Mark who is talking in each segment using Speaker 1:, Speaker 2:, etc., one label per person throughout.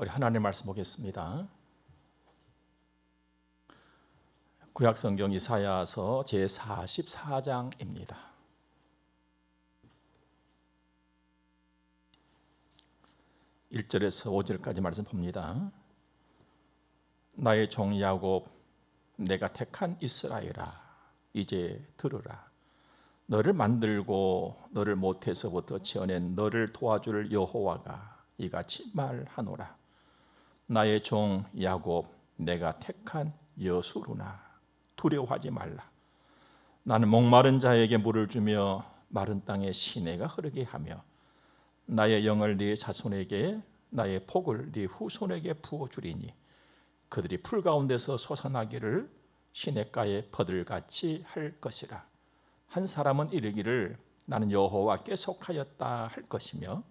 Speaker 1: 우리 하나님 말씀 보겠습니다. 구약성경 이사야서 제44장입니다. 1절에서 5절까지 말씀 봅니다. 나의 종 야곱, 내가 택한 이스라엘아, 이제 들으라. 너를 만들고 너를 모태에서부터 지어낸 너를 도와줄 여호와가 이같이 말하노라. 나의 종 야곱, 내가 택한 여수루나, 두려워하지 말라. 나는 목마른 자에게 물을 주며 마른 땅에 시내가 흐르게 하며 나의 영을 네 자손에게, 나의 복을 네 후손에게 부어주리니 그들이 풀 가운데서 솟아나기를 시냇가에 버들같이 할 것이라. 한 사람은 이르기를 나는 여호와께 속하였다 할 것이며,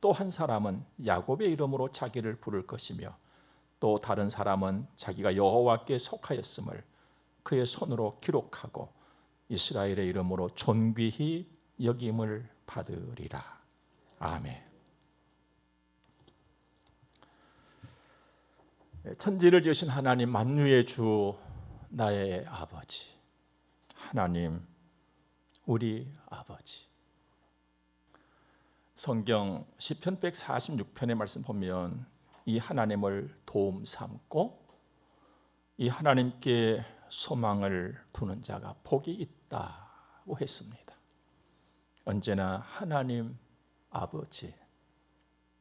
Speaker 1: 또 한 사람은 야곱의 이름으로 자기를 부를 것이며, 또 다른 사람은 자기가 여호와께 속하였음을 그의 손으로 기록하고 이스라엘의 이름으로 존귀히 여김을 받으리라. 아멘. 천지를 지으신 하나님, 만유의 주, 나의 아버지, 하나님, 우리 아버지. 성경 시편 146편의 말씀 보면 이 하나님을 도움 삼고 이 하나님께 소망을 두는 자가 복이 있다고 했습니다. 언제나 하나님 아버지,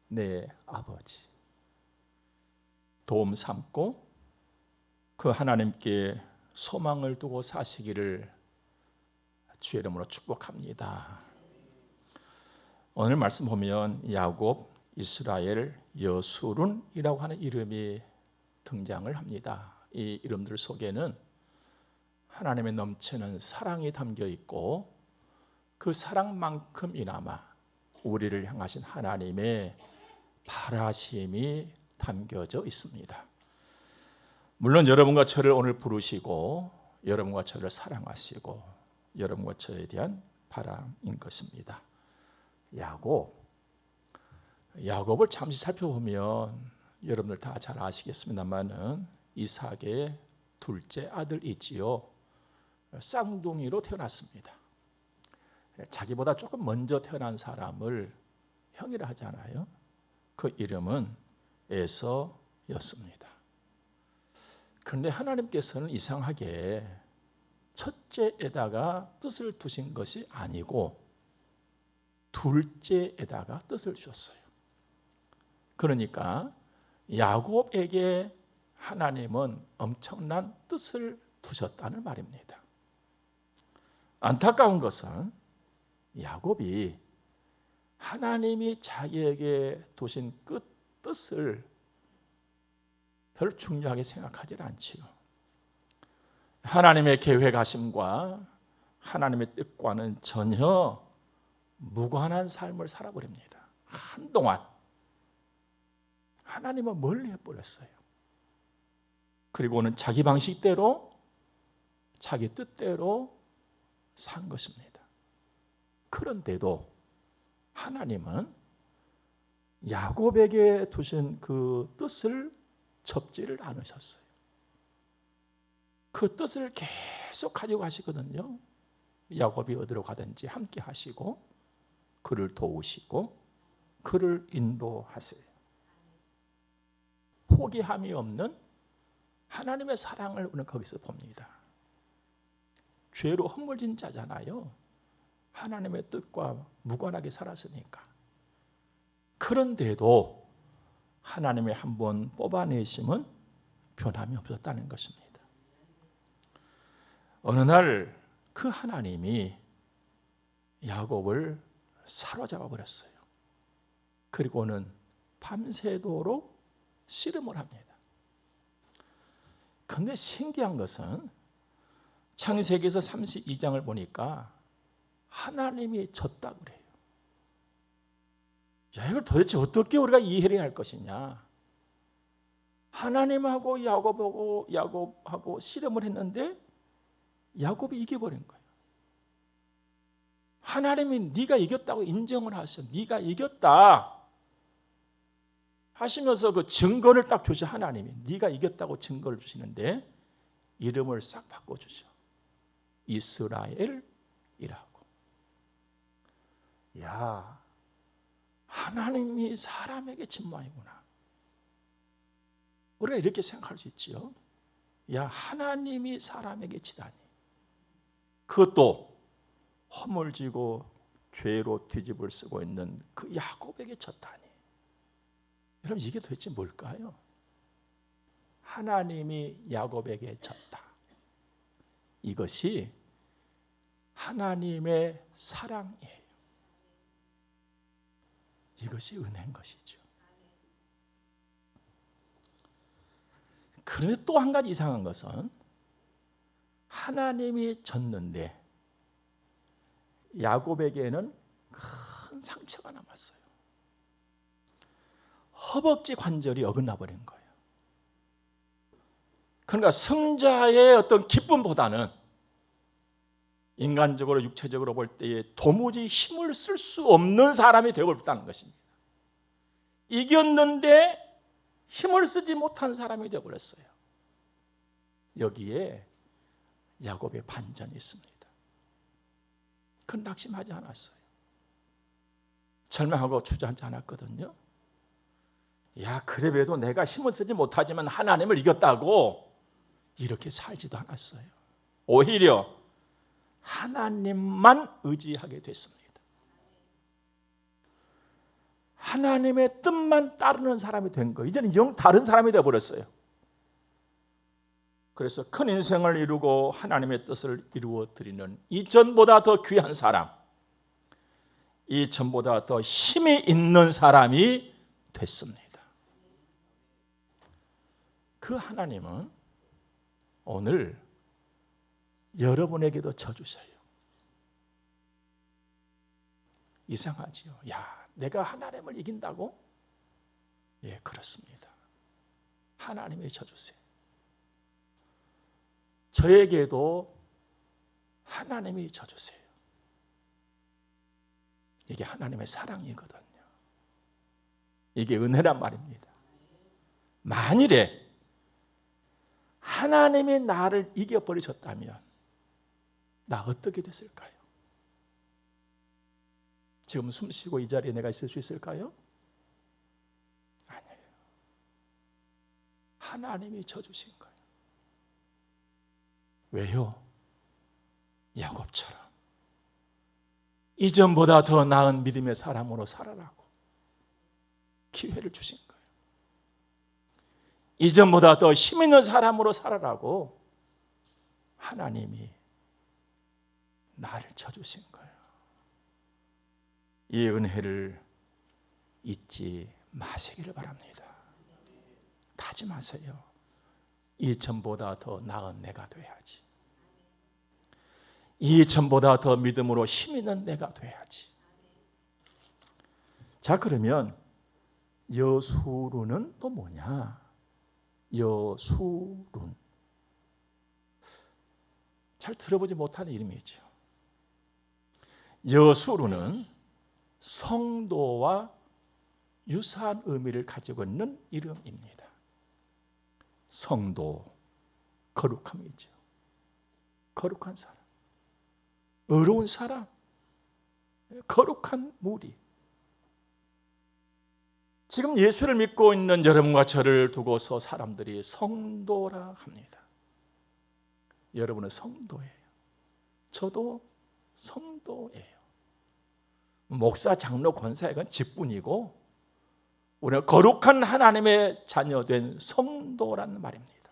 Speaker 1: 내 아버지 도움 삼고 그 하나님께 소망을 두고 사시기를 주의 이름으로 축복합니다. 오늘 말씀 보면 야곱, 이스라엘, 여수룬이라고 하는 이름이 등장을 합니다. 이 이름들 속에는 하나님의 넘치는 사랑이 담겨 있고 그 사랑만큼이나마 우리를 향하신 하나님의 바라심이 담겨져 있습니다. 물론 여러분과 저를 오늘 부르시고 여러분과 저를 사랑하시고 여러분과 저에 대한 바람인 것입니다. 야곱을 잠시 살펴보면 여러분들 다 잘 아시겠습니다만은 이삭의 둘째 아들이지요. 쌍둥이로 태어났습니다. 자기보다 조금 먼저 태어난 사람을 형이라 하잖아요. 그 이름은 에서였습니다. 그런데 하나님께서는 이상하게 첫째에다가 뜻을 두신 것이 아니고 둘째에다가 뜻을 주셨어요. 그러니까 야곱에게 하나님은 엄청난 뜻을 두셨다는 말입니다. 안타까운 것은 야곱이 하나님이 자기에게 두신 그 뜻을 별로 중요하게 생각하지 않지요. 하나님의 계획하심과 하나님의 뜻과는 전혀 무관한 삶을 살아버립니다. 한동안 하나님은 멀리 해버렸어요. 그리고는 자기 방식대로 자기 뜻대로 산 것입니다. 그런데도 하나님은 야곱에게 두신 그 뜻을 접지를 않으셨어요. 그 뜻을 계속 가지고 가시거든요. 야곱이 어디로 가든지 함께 하시고 그를 도우시고 그를 인도하세요. 포기함이 없는 하나님의 사랑을 우리는 거기서 봅니다. 죄로 허물진 자잖아요. 하나님의 뜻과 무관하게 살았으니까. 그런데도 하나님의 한번 뽑아내심은 변함이 없었다는 것입니다. 어느 날 그 하나님이 야곱을 사로잡아 버렸어요. 그리고는 밤새도록 씨름을 합니다. 그런데 신기한 것은 창세기에서 32장을 보니까 하나님이 졌다 그래요. 야, 이걸 도대체 어떻게 우리가 이해를 할 것이냐? 하나님하고 야곱하고 씨름을 했는데 야곱이 이겨버린 거예요. 하나님이 네가 이겼다고 인정을 하셔. 네가 이겼다. 하시면서 그 증거를 딱 주셔. 하나님이 네가 이겼다고 증거를 주시는데 이름을 싹 바꿔주셔. 이스라엘이라고. 야, 하나님이 사람에게 진모하구나. 우리가 이렇게 생각할 수 있지요. 야, 하나님이 사람에게 지다니. 그것도 허물지고 죄로 뒤집을 쓰고 있는 그 야곱에게 졌다니. 여러분, 이게 도대체 뭘까요? 하나님이 야곱에게 졌다. 이것이 하나님의 사랑이에요. 이것이 은혜인 것이죠. 그런데 또 한 가지 이상한 것은 하나님이 졌는데 야곱에게는 큰 상처가 남았어요. 허벅지 관절이 어긋나 버린 거예요. 그러니까 승자의 어떤 기쁨보다는 인간적으로 육체적으로 볼 때에 도무지 힘을 쓸 수 없는 사람이 되어버렸다는 것입니다. 이겼는데 힘을 쓰지 못한 사람이 되어버렸어요. 여기에 야곱의 반전이 있습니다. 그건 낙심하지 않았어요. 절망하고 주저앉지 않았거든요. 야, 그래도 내가 힘을 쓰지 못하지만 하나님을 이겼다고 이렇게 살지도 않았어요. 오히려 하나님만 의지하게 됐습니다. 하나님의 뜻만 따르는 사람이 된 거예요. 이제는 영 다른 사람이 되어버렸어요. 그래서 큰 인생을 이루고 하나님의 뜻을 이루어 드리는 이전보다 더 귀한 사람, 이전보다 더 힘이 있는 사람이 됐습니다. 그 하나님은 오늘 여러분에게도 져주세요. 이상하지요. 야, 내가 하나님을 이긴다고? 예, 그렇습니다. 하나님이 져주세요. 저에게도 하나님이 져주세요. 이게 하나님의 사랑이거든요. 이게 은혜란 말입니다. 만일에 하나님이 나를 이겨버리셨다면 나 어떻게 됐을까요? 지금 숨 쉬고 이 자리에 내가 있을 수 있을까요? 아니에요. 하나님이 져주신 거예요. 왜요? 야곱처럼 이전보다 더 나은 믿음의 사람으로 살아라고 기회를 주신 거예요. 이전보다 더 힘 있는 사람으로 살아라고 하나님이 나를 쳐주신 거예요. 이 은혜를 잊지 마시기를 바랍니다. 다짐하세요. 이전보다 더 나은 내가 돼야지. 이전보다 더 믿음으로 힘 있는 내가 돼야지. 자, 그러면 여수룬은 또 뭐냐? 여수룬. 잘 들어보지 못하는 이름이죠. 여수룬은 성도와 유사한 의미를 가지고 있는 이름입니다. 성도, 거룩함이죠. 거룩한 사람, 의로운 사람, 거룩한 무리. 지금 예수를 믿고 있는 여러분과 저를 두고서 사람들이 성도라 합니다. 여러분은 성도예요. 저도 성도예요. 목사, 장로, 권사 이건 직분이고 우리가 거룩한 하나님의 자녀된 성도라는 말입니다.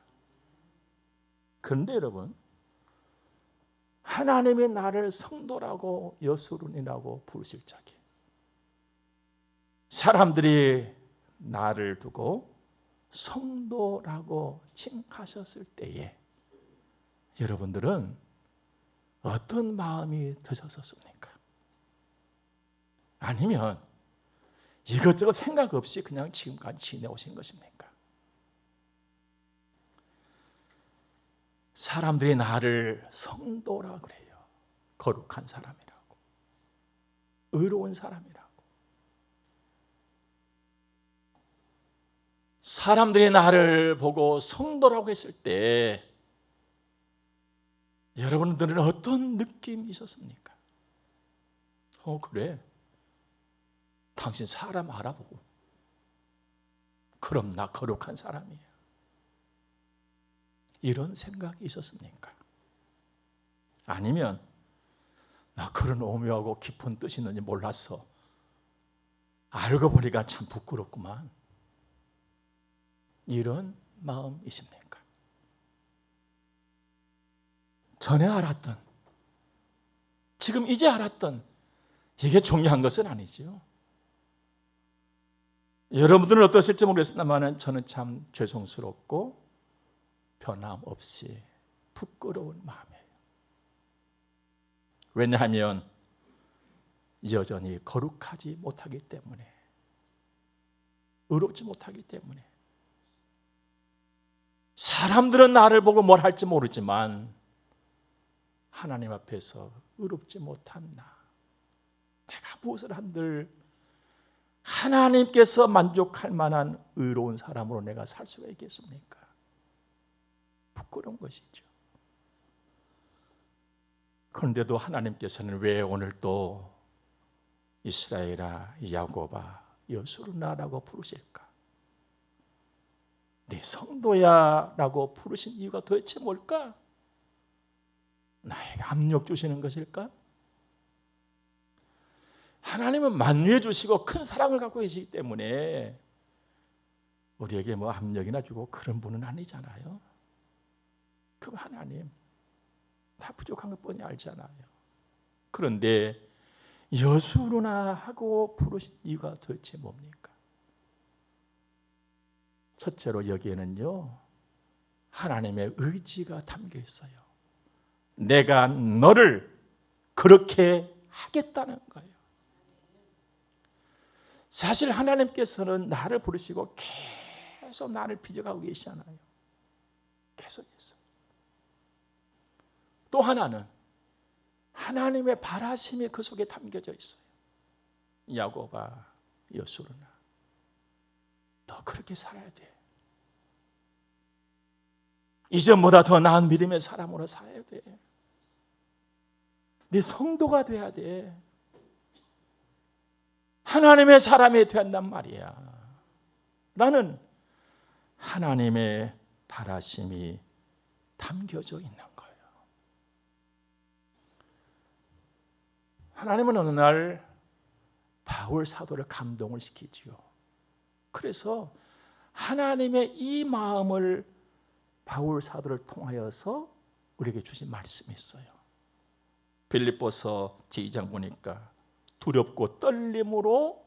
Speaker 1: 그런데 여러분, 하나님이 나를 성도라고 여수룬이라고 부르실 적에 사람들이 나를 두고 성도라고 칭하셨을 때에 여러분들은 어떤 마음이 드셨었습니까? 아니면 이것저것 생각 없이 그냥 지금까지 지내오신 것입니까? 사람들이 나를 성도라 그래요. 거룩한 사람이라고, 의로운 사람이라고. 사람들이 나를 보고 성도라고 했을 때 여러분들은 어떤 느낌이 있었습니까? 그래, 당신 사람 알아보고, 그럼 나 거룩한 사람이야, 이런 생각이 있었습니까? 아니면 나 그런 오묘하고 깊은 뜻이 있는지 몰랐어, 알고 보니까 참 부끄럽구만, 이런 마음이십니까? 전에 알았던, 지금 이제 알았던, 이게 중요한 것은 아니죠. 여러분들은 어떠실지 모르겠습니다만 저는 참 죄송스럽고 변함없이 부끄러운 마음이에요. 왜냐하면 여전히 거룩하지 못하기 때문에, 의롭지 못하기 때문에. 사람들은 나를 보고 뭘 할지 모르지만 하나님 앞에서 의롭지 못한 내가 무엇을 한들 하나님께서 만족할 만한 의로운 사람으로 내가 살 수가 있겠습니까? 부끄러운 것이죠. 그런데도 하나님께서는 왜 오늘 또 이스라엘아, 야곱아, 여수르나라고 부르실까? 네 성도야 라고 부르신 이유가 도대체 뭘까? 나에게 압력 주시는 것일까? 하나님은 만유해 주시고 큰 사랑을 갖고 계시기 때문에 우리에게 뭐 압력이나 주고 그런 분은 아니잖아요. 그럼 하나님 다 부족한 것 뻔히 알잖아요. 그런데 여수르나 하고 부르신 이유가 도대체 뭡니까? 첫째로 여기에는요, 하나님의 의지가 담겨 있어요. 내가 너를 그렇게 하겠다는 거예요. 사실 하나님께서는 나를 부르시고 계속 나를 빚어가고 계시잖아요. 계속해서. 또 하나는 하나님의 바라심이 그 속에 담겨져 있어요. 야곱아, 여수르나, 너 그렇게 살아야 돼. 이전보다 더 나은 믿음의 사람으로 살아야 돼. 네 성도가 돼야 돼. 하나님의 사람이 된단 말이야. 라는 하나님의 바라심이 담겨져 있는 거예요. 하나님은 어느 날 바울 사도를 감동을 시키지요. 그래서 하나님의 이 마음을 바울 사도를 통하여서 우리에게 주신 말씀이 있어요. 빌립보서 제2장 보니까 두렵고 떨림으로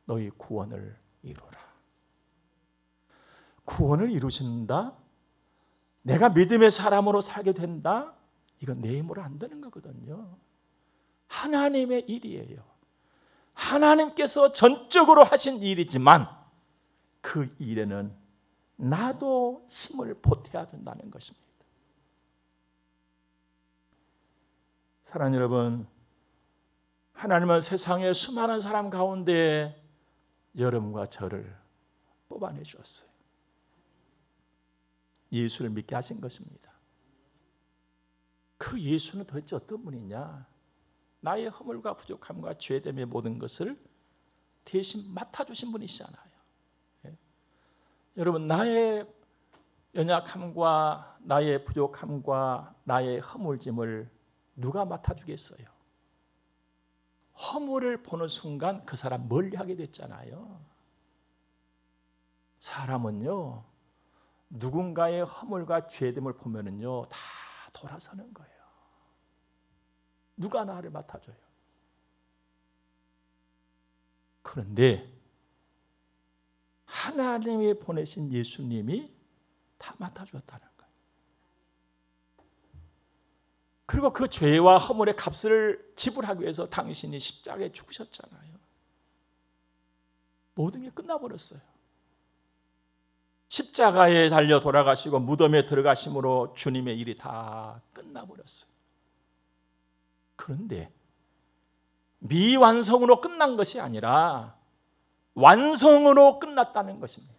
Speaker 1: 너희 구원을 이루라. 구원을 이루신다? 내가 믿음의 사람으로 살게 된다? 이건 내 힘으로 안 되는 거거든요. 하나님의 일이에요. 하나님께서 전적으로 하신 일이지만 그 일에는 나도 힘을 보태야 된다는 것입니다. 사랑하는 여러분, 하나님은 세상의 수많은 사람 가운데 여러분과 저를 뽑아내 주었어요. 예수를 믿게 하신 것입니다. 그 예수는 도대체 어떤 분이냐? 나의 허물과 부족함과 죄됨의 모든 것을 대신 맡아주신 분이시잖아요. 예? 여러분, 나의 연약함과 나의 부족함과 나의 허물짐을 누가 맡아주겠어요? 허물을 보는 순간 그 사람 멀리하게 됐잖아요. 사람은요, 누군가의 허물과 죄됨을 보면은요 다 돌아서는 거예요. 누가 나를 맡아줘요? 그런데 하나님이 보내신 예수님이 다 맡아주었다는 거예요. 그리고 그 죄와 허물의 값을 지불하기 위해서 당신이 십자가에 죽으셨잖아요. 모든 게 끝나버렸어요. 십자가에 달려 돌아가시고 무덤에 들어가심으로 주님의 일이 다 끝나버렸어요. 그런데 미완성으로 끝난 것이 아니라 완성으로 끝났다는 것입니다.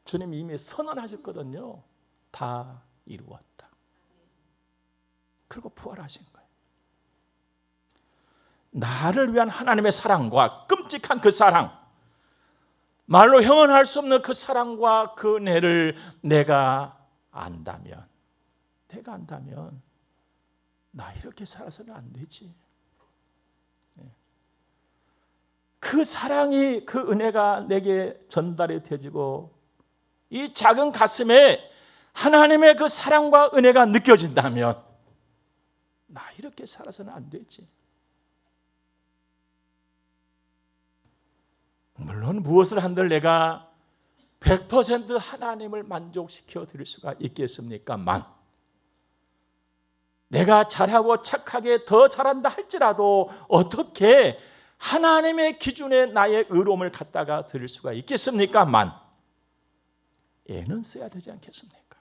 Speaker 1: 주님이 이미 선언하셨거든요. 다 이루었다. 그리고 부활하신 거예요. 나를 위한 하나님의 사랑과 끔찍한 그 사랑, 말로 형언할 수 없는 그 사랑과 그 은혜를 내가 안다면 나 이렇게 살아서는 안 되지. 그 사랑이, 그 은혜가 내게 전달이 되지고 이 작은 가슴에 하나님의 그 사랑과 은혜가 느껴진다면 나 이렇게 살아서는 안 되지. 물론 무엇을 한들 내가 100% 하나님을 만족시켜 드릴 수가 있겠습니까만, 내가 잘하고 착하게 더 잘한다 할지라도 어떻게 하나님의 기준에 나의 의로움을 갖다가 드릴 수가 있겠습니까만, 애는 써야 되지 않겠습니까?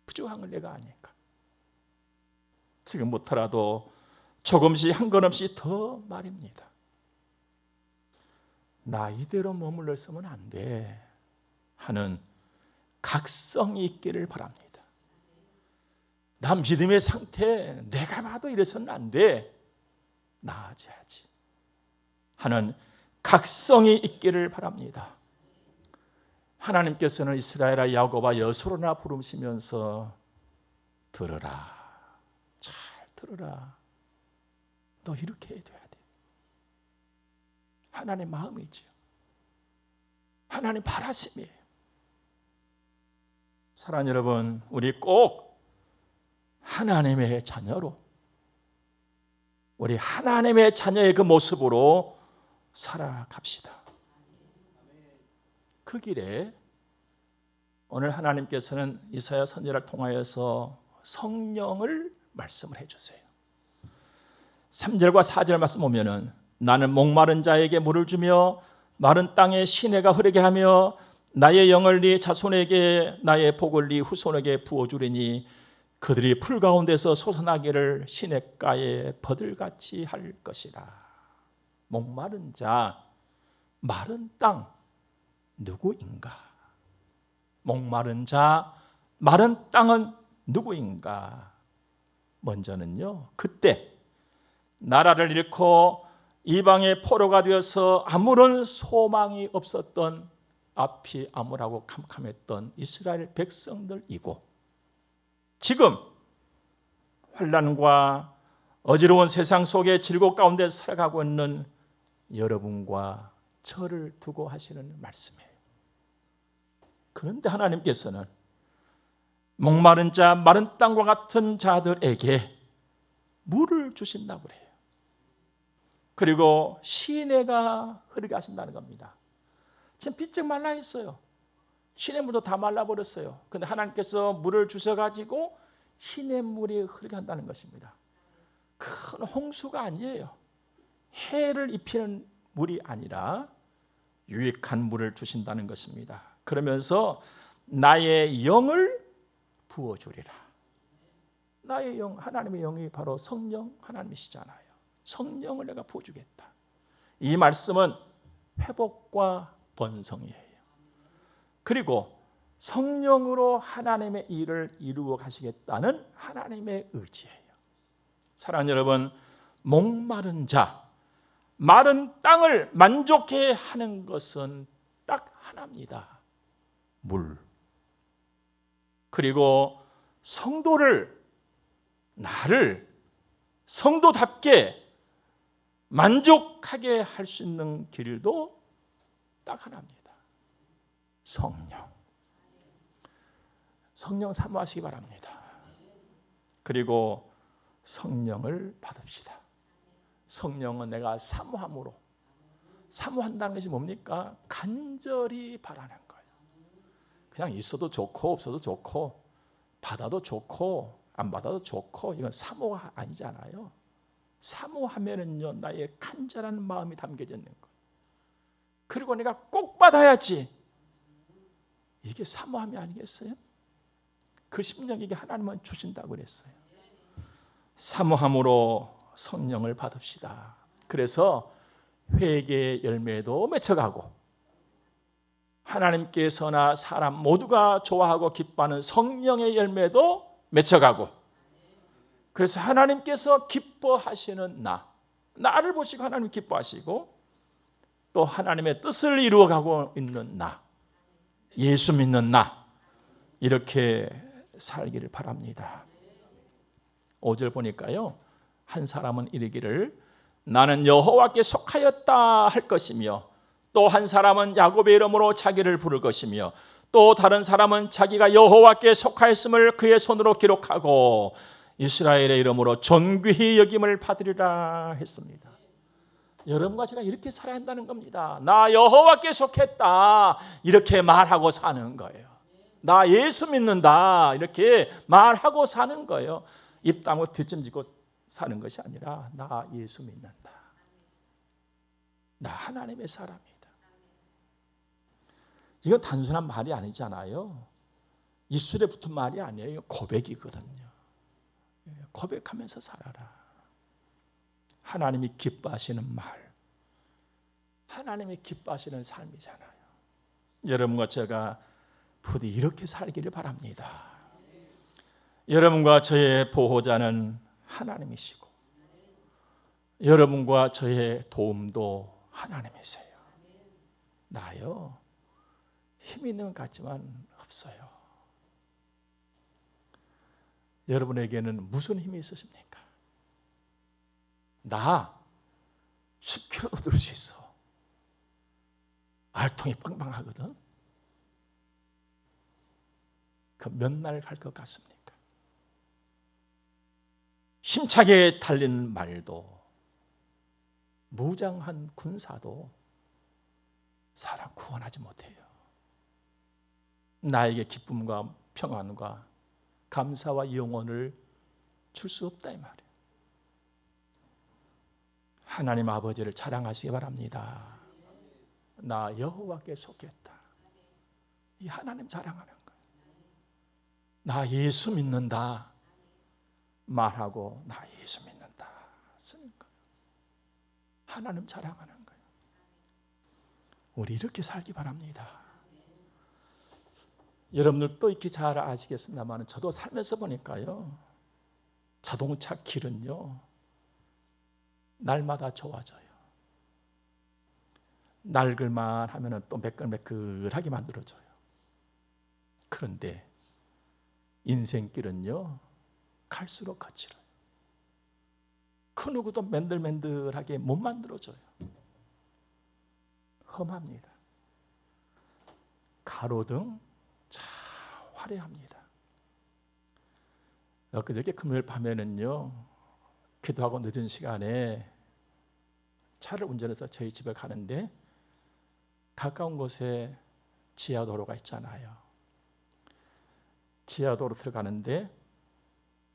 Speaker 1: 부족한 걸 내가 아니까. 지금부터라도 조금씩 한 걸음씩 더 말입니다. 나 이대로 머물러 있으면 안 돼 하는 각성이 있기를 바랍니다. 나 믿음의 상태, 내가 봐도 이래서는 안 돼, 나아져야지 하는 각성이 있기를 바랍니다. 하나님께서는 이스라엘아 야곱아 여수로나 부르시면서 들으라, 잘 들으라, 너 이렇게 해야 돼. 하나님 마음이죠. 하나님 바라심이에요. 사랑하는 여러분, 우리 꼭 하나님의 자녀로, 우리 하나님의 자녀의 그 모습으로 살아갑시다. 그 길에 오늘 하나님께서는 이사야 선지자를 통하여서 성령을 말씀을 해주세요. 3절과 4절 말씀 보면은 나는 목마른 자에게 물을 주며 마른 땅에 시내가 흐르게 하며 나의 영을 네 자손에게 나의 복을 네 후손에게 부어주리니 그들이 풀 가운데서 솟아나기를 시냇가에 버들같이 할 것이라. 목마른 자, 마른 땅 누구인가? 목마른 자, 마른 땅은 누구인가? 먼저는요, 그때 나라를 잃고 이방의 포로가 되어서 아무런 소망이 없었던, 앞이 암울하고 캄캄했던 이스라엘 백성들이고, 지금 환난과 어지러운 세상 속에 질곡 가운데 살아가고 있는 여러분과 저를 두고 하시는 말씀이에요. 그런데 하나님께서는 목마른 자, 마른 땅과 같은 자들에게 물을 주신다고 그래요. 그리고 시내가 흐르게 하신다는 겁니다. 지금 삐쩍 말라 있어요. 시냇물도 다 말라버렸어요. 그런데 하나님께서 물을 주셔가지고 시냇물이 흐르게 한다는 것입니다. 큰 홍수가 아니에요. 해를 입히는 물이 아니라 유익한 물을 주신다는 것입니다. 그러면서 나의 영을 부어주리라. 나의 영, 하나님의 영이 바로 성령 하나님이시잖아요. 성령을 내가 부어주겠다. 이 말씀은 회복과 번성이에요. 그리고 성령으로 하나님의 일을 이루어 가시겠다는 하나님의 의지예요. 사랑하는 여러분, 목마른 자, 마른 땅을 만족해 하는 것은 딱 하나입니다. 물. 그리고 성도를, 나를 성도답게 만족하게 할 수 있는 길도 딱 하나입니다. 성령. 성령 사모하시기 바랍니다. 그리고 성령을 받읍시다. 성령은 내가 사모함으로, 사모한다는 것이 뭡니까? 간절히 바라는 거예요. 그냥 있어도 좋고 없어도 좋고 받아도 좋고 안 받아도 좋고, 이건 사모가 아니잖아요. 사모하면은요, 나의 간절한 마음이 담겨져 있는 거예요. 그리고 내가 꼭 받아야지, 이게 사모함이 아니겠어요? 그 심령에게 하나님은 주신다고 그랬어요. 사모함으로 성령을 받읍시다. 그래서 회개의 열매도 맺혀가고 하나님께서나 사람 모두가 좋아하고 기뻐하는 성령의 열매도 맺혀가고, 그래서 하나님께서 기뻐하시는 나를 보시고 하나님 기뻐하시고, 또 하나님의 뜻을 이루어가고 있는 예수 믿는 이렇게 살기를 바랍니다. 5절 보니까요, 한 사람은 이르기를 나는 여호와께 속하였다 할 것이며, 또 한 사람은 야곱의 이름으로 자기를 부를 것이며, 또 다른 사람은 자기가 여호와께 속하였음을 그의 손으로 기록하고 이스라엘의 이름으로 존귀히 여김을 받으리라 했습니다. 여러분과 제가 이렇게 살아야 한다는 겁니다. 나 여호와께 속했다 이렇게 말하고 사는 거예요. 나 예수 믿는다 이렇게 말하고 사는 거예요. 입 다물고 뒷짐지고 사는 것이 아니라 나 예수 믿는다, 나 하나님의 사람이다. 이건 단순한 말이 아니잖아요. 입술에 붙은 말이 아니에요. 이거 고백이거든요. 고백하면서 살아라. 하나님이 기뻐하시는 말, 하나님이 기뻐하시는 삶이잖아요. 여러분과 제가 부디 이렇게 살기를 바랍니다. 여러분과 저의 보호자는 하나님이시고, 여러분과 저의 도움도 하나님이세요. 나요, 힘 있는 것 같지만 없어요. 여러분에게는 무슨 힘이 있으십니까? 나 10kg도 들 수 있어. 알통이 빵빵하거든. 그 몇 날 갈 것 같습니까? 힘차게 달리는 말도, 무장한 군사도 사람 구원하지 못해요. 나에게 기쁨과 평안과 감사와 영원을 줄 수 없다 이 말이에요. 하나님 아버지를 자랑하시기 바랍니다. 나 여호와께 속했다. 이 하나님 자랑하는 거예요. 나 예수 믿는다 말하고 나 예수 믿는다 쓰는 거예요. 하나님 자랑하는 거예요. 우리 이렇게 살기 바랍니다. 여러분들도 이렇게 잘 아시겠습니다만 저도 살면서 보니까요, 자동차 길은요 날마다 좋아져요. 낡을만 하면 또 매끌매끌하게 만들어져요. 그런데 인생길은요 갈수록 거칠어요. 그 누구도 맨들맨들하게 못 만들어져요. 험합니다. 가로등 참 화려합니다. 엊그저께 금요일 밤에는요, 기도하고 늦은 시간에 차를 운전해서 저희 집에 가는데 가까운 곳에 지하도로가 있잖아요. 지하도로 들어가는데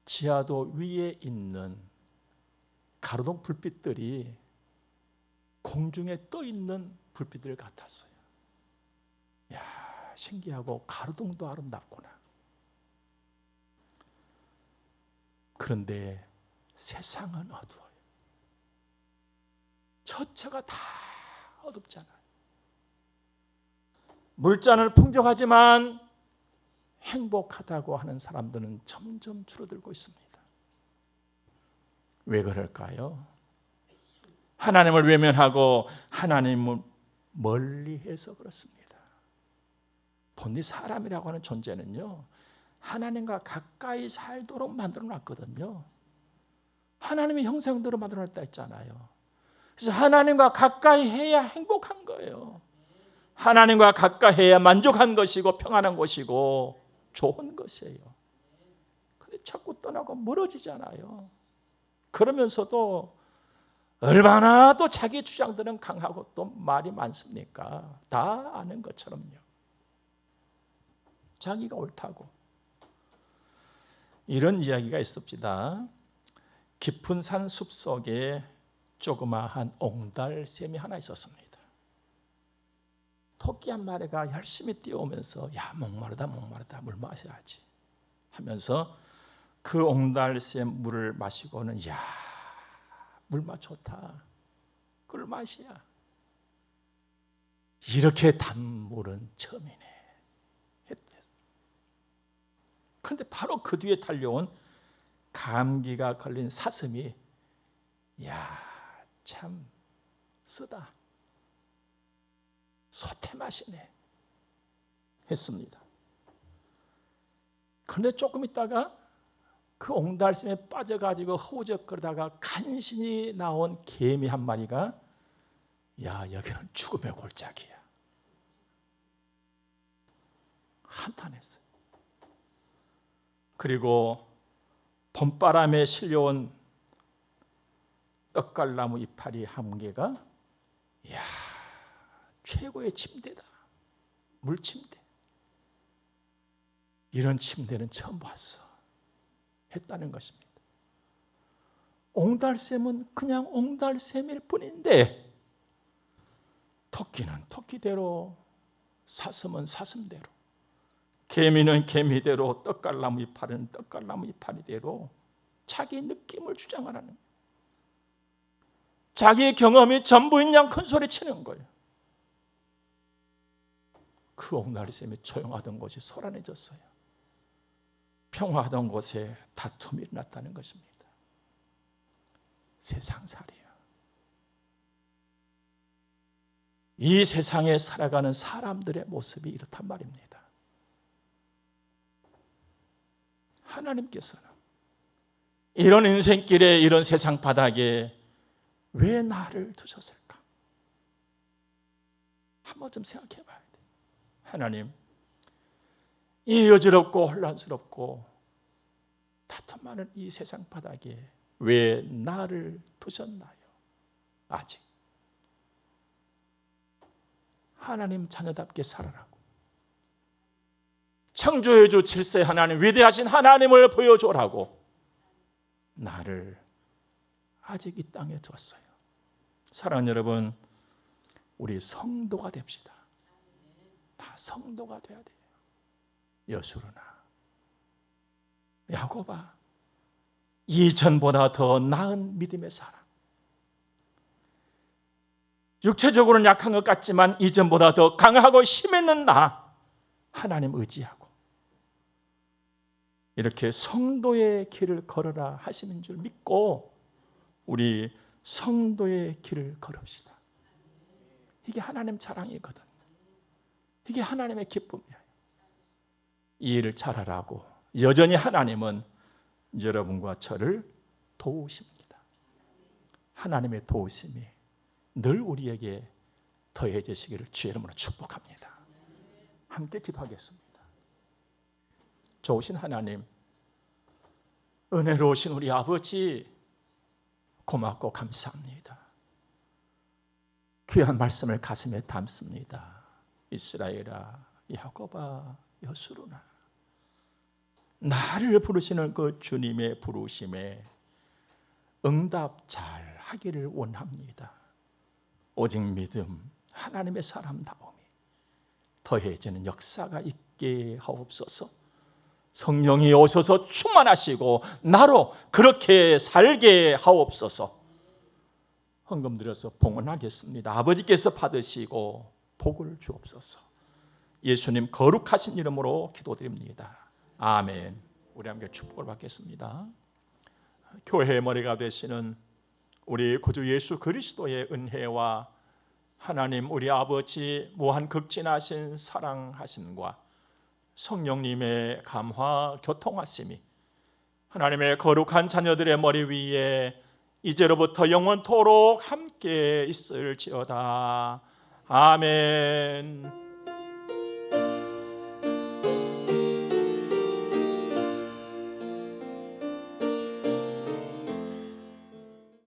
Speaker 1: 지하도 위에 있는 가로등 불빛들이 공중에 떠 있는 불빛들 같았어요. 야, 신기하고 가로등도 아름답구나. 그런데 세상은 어두워요. 저차가 다 어둡잖아요. 물잔을 풍족하지만 행복하다고 하는 사람들은 점점 줄어들고 있습니다. 왜 그럴까요? 하나님을 외면하고 하나님을 멀리해서 그렇습니다. 본디 사람이라고 하는 존재는요, 하나님과 가까이 살도록 만들어놨거든요. 하나님의 형상대로 만들어놨다 했잖아요. 그래서 하나님과 가까이 해야 행복한 거예요. 하나님과 가까이 해야 만족한 것이고 평안한 것이고 좋은 것이에요. 그런데 자꾸 떠나고 멀어지잖아요. 그러면서도 얼마나 또 자기 주장들은 강하고 또 말이 많습니까? 다 아는 것처럼요. 자기가 옳다고. 이런 이야기가 있습니다. 깊은 산 숲속에 조그마한 옹달샘이 하나 있었습니다. 토끼 한 마리가 열심히 뛰어오면서 야, 목마르다 물 마셔야지 하면서 그 옹달샘 물을 마시고는 야, 물맛 좋다, 그걸 마셔야. 이렇게 단물은 처음이네. 그런데 바로 그 뒤에 달려온 감기가 걸린 사슴이 야, 참 쓰다. 소태 맛이네 했습니다. 그런데 조금 있다가 그 옹달샘에 빠져가지고 허우적거리다가 간신히 나온 개미 한 마리가 야, 여기는 죽음의 골짜기야. 한탄했어요. 그리고 봄바람에 실려온 떡갈나무 이파리 한 개가 야, 최고의 침대다. 물침대. 이런 침대는 처음 봤어. 했다는 것입니다. 옹달샘은 그냥 옹달샘일 뿐인데 토끼는 토끼대로, 사슴은 사슴대로, 개미는 개미대로, 떡갈나무 이파리는 떡갈나무 이파리대로 자기 느낌을 주장하는 거예요. 자기의 경험이 전부인 양 큰 소리 치는 거예요. 그 옹달샘이 조용하던 곳이 소란해졌어요. 평화하던 곳에 다툼이 일어났다는 것입니다. 세상살이야. 이 세상에 살아가는 사람들의 모습이 이렇단 말입니다. 하나님께서는 이런 인생길에, 이런 세상 바닥에 왜 나를 두셨을까? 한번 좀 생각해 봐야 돼요. 하나님, 이 여지럽고 혼란스럽고 다툼 많은 이 세상 바닥에 왜 나를 두셨나요? 아직 하나님 자녀답게 살아라고, 창조의 주 질서의 하나님, 위대하신 하나님을 보여줘라고 나를 아직 이 땅에 두었어요. 사랑하는 여러분, 우리 성도가 됩시다. 다 성도가 돼야 돼요. 여수르나 야곱아, 이전보다 더 나은 믿음의 사랑, 육체적으로는 약한 것 같지만 이전보다 더 강하고 힘있는 나 하나님 의지하고 이렇게 성도의 길을 걸어라 하시는 줄 믿고 우리 성도의 길을 걸읍시다. 이게 하나님 자랑이거든. 이게 하나님의 기쁨이에요. 이 일을 잘하라고 여전히 하나님은 여러분과 저를 도우십니다. 하나님의 도우심이 늘 우리에게 더해지시기를 주의 이름으로 축복합니다. 함께 기도하겠습니다. 좋으신 하나님, 은혜로우신 우리 아버지, 고맙고 감사합니다. 귀한 말씀을 가슴에 담습니다. 이스라엘아, 야곱아, 여수르나, 나를 부르시는 그 주님의 부르심에 응답 잘 하기를 원합니다. 오직 믿음, 하나님의 사람다움이 더해지는 역사가 있게 하옵소서. 성령이 오셔서 충만하시고 나로 그렇게 살게 하옵소서. 헌금 드려서 봉헌하겠습니다. 아버지께서 받으시고 복을 주옵소서. 예수님 거룩하신 이름으로 기도드립니다. 아멘. 우리 함께 축복을 받겠습니다. 교회의 머리가 되시는 우리 구주 예수 그리스도의 은혜와 하나님 우리 아버지 무한 극진하신 사랑하심과 성령님의 감화 교통하심이 하나님의 거룩한 자녀들의 머리 위에 이제로부터 영원토록 함께 있을지어다. 아멘.